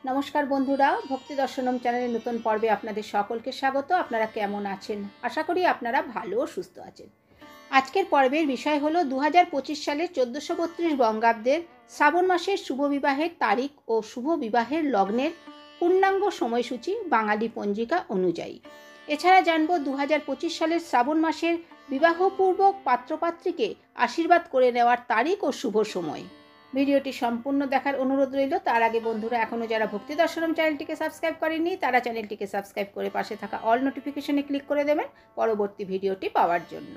নমস্কার বন্ধুরা, ভক্তি দর্শনম চ্যানেলের নতুন পর্বে আপনাদের সকলকে স্বাগত। আপনারা কেমন আছেন? আশা করি আপনারা ভালো ও সুস্থ আছেন। আজকের পর্বের বিষয় হলো 2025 সালের 1432 বঙ্গাব্দের শ্রাবণ মাসের শুভ বিবাহের তারিখ ও শুভ বিবাহের লগ্নের পূর্ণাঙ্গ সময়সূচি বাঙালি পঞ্জিকা অনুযায়ী। এছাড়া জানব 2025 সালের শ্রাবণ মাসের বিবাহপূর্বক পাত্রপাত্রীকে আশীর্বাদ করে নেওয়ার তারিখ ও শুভ সময়। ভিডিওটি সম্পূর্ণ দেখার অনুরোধ রইল। তার আগে বন্ধুরা, এখনও যারা ভক্তি দর্শনম চ্যানেলটিকে সাবস্ক্রাইব করেননি তারা চ্যানেলটিকে সাবস্ক্রাইব করে পাশে থাকা অল নোটিফিকেশনে ক্লিক করে দেবেন পরবর্তী ভিডিওটি পাওয়ার জন্য।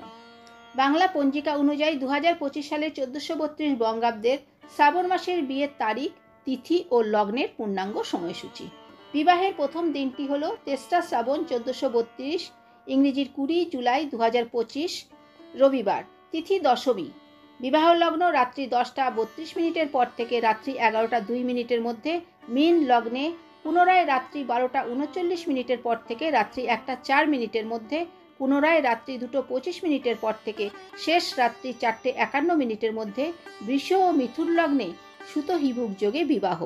বাংলা পঞ্জিকা অনুযায়ী 2025 সালের 1432 বঙ্গাব্দের শ্রাবণ মাসের বিয়ের তারিখ, তিথি ও লগ্নের পূর্ণাঙ্গ সময়সূচি। বিবাহের প্রথম দিনটি হল 3রা শ্রাবণ 1432, ইংরেজির 20 জুলাই 2025 রবিবার, তিথি দশমী। বিবাহ লগ্ন রাত্রি 10টা 32 মিনিটের পর থেকে রাত্রি 11টা 2 মিনিটের মধ্যে। মীন লগ্নে পুনরায় রাত্রি 12টা 39 মিনিটের পর থেকে রাত্রি 1টা 4 মিনিটের মধ্যে। পুনরায় রাত্রি 2টো 25 মিনিটের পর থেকে শেষ রাত্রি 4টে 51 মিনিটের মধ্যে। বৃষ ও মিথুন লগ্নে সুত হিবুক যোগে বিবাহ।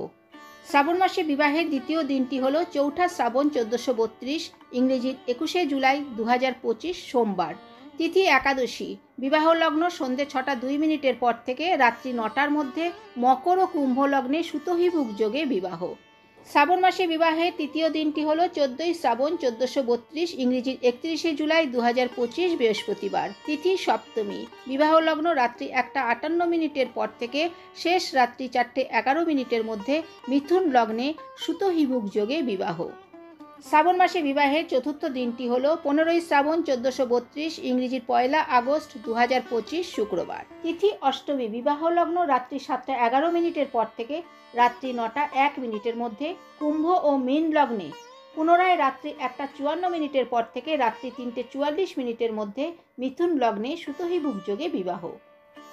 শ্রাবণ মাসে বিবাহের দ্বিতীয় দিনটি হল 4ঠা শ্রাবণ 1432, ইংরেজির 21 জুলাই 2025 সোমবার, তিথি একাদশী। বিবাহ লগ্ন সন্ধ্যে 6টা 2 মিনিটের পর থেকে রাত্রি 9টার মধ্যে। মকর ও কুম্ভ লগ্নে সুতহিবুক যোগে বিবাহ। শ্রাবণ মাসে বিবাহের তৃতীয় দিনটি হল 14ই শ্রাবণ 1432, ইংরেজির 31 জুলাই 2025 বৃহস্পতিবার, তিথি সপ্তমী। বিবাহ লগ্ন রাত্রি 1টা 58 মিনিটের পর থেকে শেষ রাত্রি 4টে 11 মিনিটের মধ্যে। মিথুন লগ্নে সুতহিবুক যোগে বিবাহ। শ্রাবণ মাসে বিবাহের চতুর্থ দিনটি হল 15ই শ্রাবণ 1432, ইংরেজির 1 আগস্ট 2025 শুক্রবার, তিথি অষ্টমী। বিবাহ লগ্ন রাত্রি 7টা 11 মিনিটের পর থেকে রাত্রি 9টা 1 মিনিটের মধ্যে। কুম্ভ ও মীন লগ্নে পুনরায় রাত্রি 1টা 54 মিনিটের পর থেকে রাত্রি 3টে 44 মিনিটের মধ্যে। মিথুন লগ্নে সুতহিবুক যোগে বিবাহ।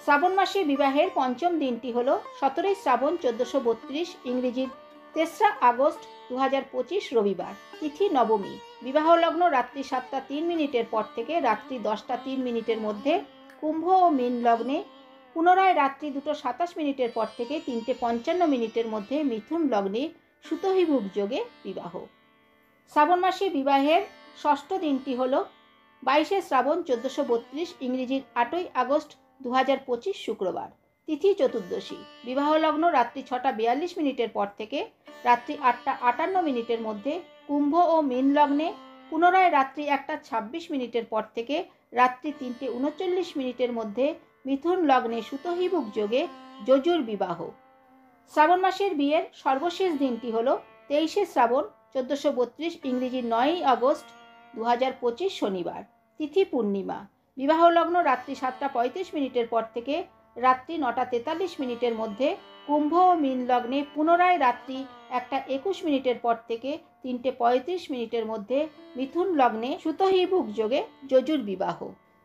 শ্রাবণ মাসে বিবাহের পঞ্চম দিনটি হল 17ই শ্রাবণ 1432, ইংরেজির 3রা আগস্ট 2025 রবিবার, তিথি নবমী। বিবাহ লগ্ন রাত্রি 7টা 3 মিনিটের পর থেকে রাত্রি 10টা 3 মিনিটের মধ্যে। কুম্ভ ও মীন লগ্নে পুনরায় রাত্রি 2টো 27 মিনিটের পর থেকে 3টে 55 মিনিটের মধ্যে। মিথুন লগ্নে সুতহিবুক যোগে বিবাহ। শ্রাবণ মাসে বিবাহের ষষ্ঠ দিনটি হল 22শে শ্রাবণ 1432, ইংরেজির 8ই আগস্ট 2025 শুক্রবার, তিথি চতুর্দশী। বিবাহ লগ্ন রাত্রি 6টা 42 মিনিটের পর থেকে রাত্রি 8টা 58 মিনিটের মধ্যে। কুম্ভ ও মীন লগ্নে পুনরায় রাত্রি 1টা 26 মিনিটের পর থেকে রাত্রি 3টে 39 মিনিটের মধ্যে। মিথুন লগ্নে সুতহিবুক যোগে যজুর বিবাহ। শ্রাবণ মাসের বিয়ের সর্বশেষ দিনটি হল 23শে শ্রাবণ 1432, ইংরেজির 9ই আগস্ট 2025 শনিবার, তিথি পূর্ণিমা। বিবাহ লগ্ন রাত্রি 7টা 35 মিনিটের পর থেকে রাত্রি 9টা 43 মিনিটের মধ্যে। কুম্ভ ও মীন লগ্নে পুনরায় রাত্রি 1টা 21 মিনিটের পর থেকে 3টে 35 মিনিটের মধ্যে। মিথুন লগ্নে সুতহিবুক যোগে যজুর বিবাহ।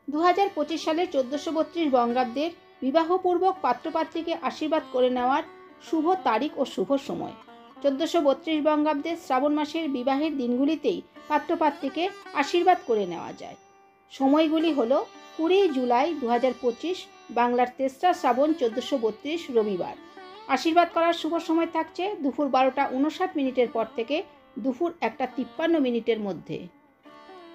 2025 সালের 1432 বঙ্গাব্দের বিবাহপূর্বক পাত্রপাত্রীকে আশীর্বাদ করে নেওয়ার শুভ তারিখ ও শুভ সময়। 1432 বঙ্গাব্দের শ্রাবণ মাসের বিবাহের দিনগুলিতেই পাত্রপাত্রীকে আশীর্বাদ করে নেওয়া যায়। সময়গুলি হল 20 জুলাই 2025 বাংলার 3রা শ্রাবণ 1432 রবিবার। আশীর্বাদ করার শুভ সময় থাকছে দুপুর 12টা 59 মিনিটের পর থেকে দুপুর 1টা 53 মিনিটের মধ্যে।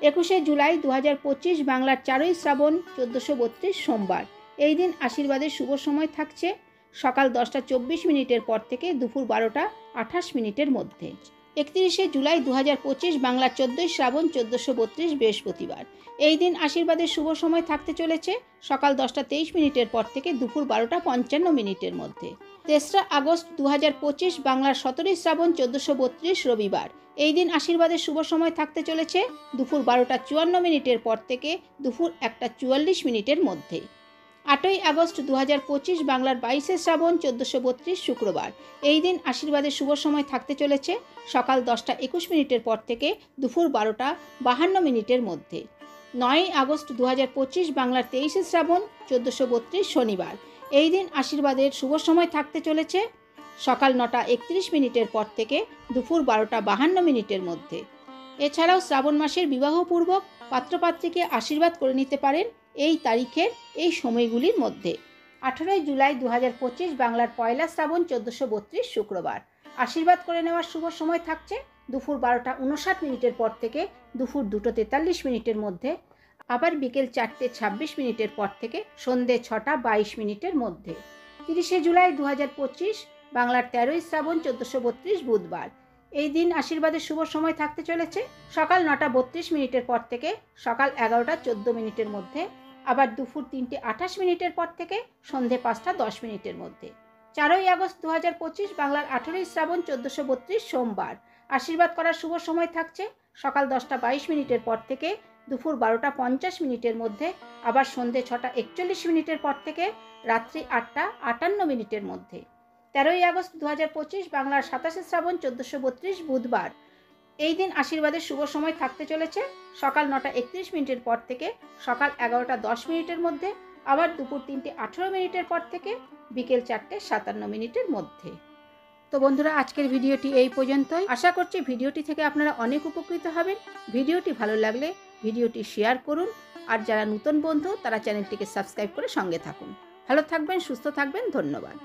21 জুলাই 2025 বাংলার 4ই শ্রাবণ 1432 সোমবার। এই দিন আশীর্বাদের শুভ সময় থাকছে সকাল 10টা 24 মিনিটের পর থেকে দুপুর 12টা 28 মিনিটের মধ্যে। 31 জুলাই 2025 বাংলার 14ই শ্রাবণ 1432 বৃহস্পতিবার। এই দিন আশীর্বাদের শুভ সময় থাকতে চলেছে সকাল 10টা 23 মিনিটের পর থেকে দুপুর 12টা 55 মিনিটের মধ্যে। 3রা আগস্ট 2025 বাংলার 17ই শ্রাবণ 1432 রবিবার। এই দিন আশীর্বাদের শুভ সময় থাকতে চলেছে দুপুর 12টা 54 মিনিটের পর থেকে দুপুর 1টা 44 মিনিটের মধ্যে। 8ই আগস্ট 2025 বাংলার 22শে শ্রাবণ 1432 শুক্রবার। এই দিন আশীর্বাদের শুভ সময় থাকতে চলেছে সকাল 10টা 21 মিনিটের পর থেকে দুপুর 12টা 52 মিনিটের মধ্যে। 9ই আগস্ট 2025 বাংলার 23শে শ্রাবণ 1432 শনিবার। এই দিন আশীর্বাদের শুভ সময় থাকতে চলেছে সকাল 9টা 31 মিনিটের পর থেকে দুপুর 12টা 52 মিনিটের মধ্যে। এছাড়াও শ্রাবণ মাসের বিবাহপূর্বক পাত্রপাত্রীকে আশীর্বাদ করে নিতে পারেন এই তারিখের এই সময়গুলির মধ্যে। 18 জুলাই 2025 বাংলার 1 শ্রাবণ 1432 শুক্রবার। আশীর্বাদ করে নেওয়ার শুভ সময় থাকছে দুপুর 12:59 পর থেকে দুপুর 2:43 মধ্যে, আবার বিকেল 4:26 পর থেকে সন্ধে 6:22 মধ্যে। 30শে জুলাই 2025 বাংলার 13ই শ্রাবণ 1432 বুধবার। এই দিন আশীর্বাদের শুভ সময় থাকতে চলেছে সকাল 9:32 পর থেকে সকাল 11:14 মধ্যে, আবার দুপুর 3:28 পর থেকে সন্ধে 5:10 মধ্যে। 4ই আগস্ট 2025 বাংলার 18ই শ্রাবণ 1432 সোমবার। আশীর্বাদ করার শুভ সময় থাকছে সকাল 10:22 পর থেকে দুপুর 12:50 মধ্যে, আবার সন্ধে 6:41 পর থেকে রাত্রি 8:58 মধ্যে। 13ই আগস্ট 2025 বাংলার 27শে শ্রাবণ 1432 বুধবার। এই দিন আশীর্বাদের শুভ সময় থাকতে চলেছে সকাল 9:31 পর থেকে সকাল 11:10 মধ্যে, আবার দুপুর 3:18 পর থেকে বিকেল 4:57 মধ্যে। তো বন্ধুরা, আজকের ভিডিওটি এই পর্যন্তই। আশা করছি ভিডিওটি থেকে আপনারা অনেক উপকৃত হবেন। ভিডিওটি ভালো লাগলে ভিডিওটি শেয়ার করুন, আর যারা নতুন বন্ধু তারা চ্যানেলটিকে সাবস্ক্রাইব করে সঙ্গে থাকুন। ভালো থাকবেন, সুস্থ থাকবেন, ধন্যবাদ।